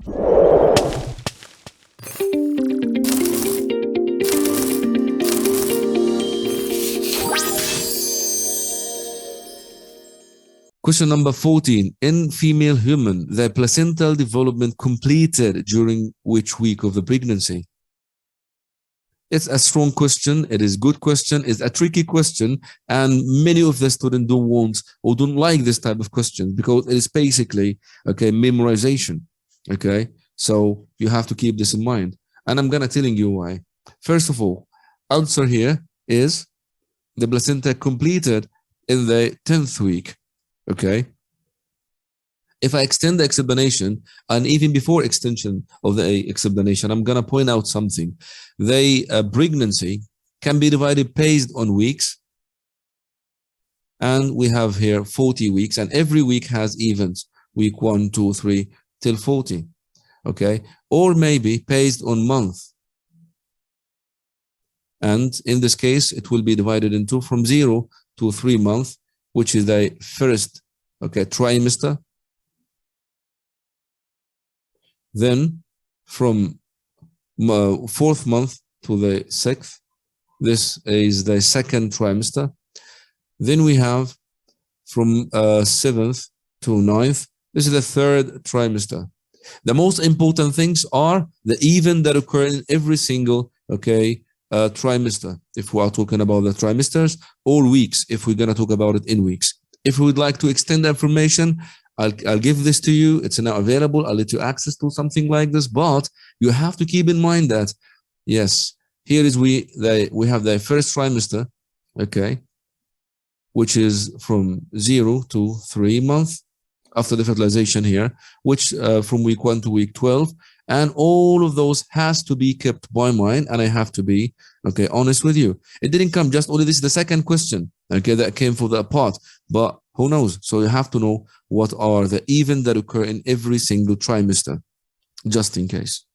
Question number 14. In female human, the placental development completed during which week of the pregnancy? It's a strong question. It is a good question. It's a tricky question. And many of the students don't want or don't like this type of question because it is basically, okay, memorization. Okay. So you have to keep this in mind. And I'm going to telling you why. First of all, answer here is the placenta completed in the 10th week. Okay. If I extend the explanation, and even before extension of the explanation, I'm going to point out something. The pregnancy can be divided based on weeks. And we have here 40 weeks, and every week has events, week 1, 2, 3, till 40. Okay. Or maybe based on month. And in this case, it will be divided into from 0 to 3 months, which is the first, okay, trimester. Then from 4th month to the 6th, this is the second trimester. Then we have from 7th to 9th, this is the third trimester. The most important things are the event that occur in every single, okay, trimester, if we are talking about the trimesters, or weeks, if we're going to talk about it in weeks. If we would like to extend the information, I'll give this to you. It's now available. I'll let you access to something like this, but you have to keep in mind that, yes, here is we have the first trimester, okay, which is from 0 to 3 months after the fertilization here, which from week 1 to week 12. And all of those has to be kept by mind. And I have to be, okay, honest with you. It didn't come just only this is the second question, okay, that came for that part, but who knows? So you have to know what are the events that occur in every single trimester, just in case.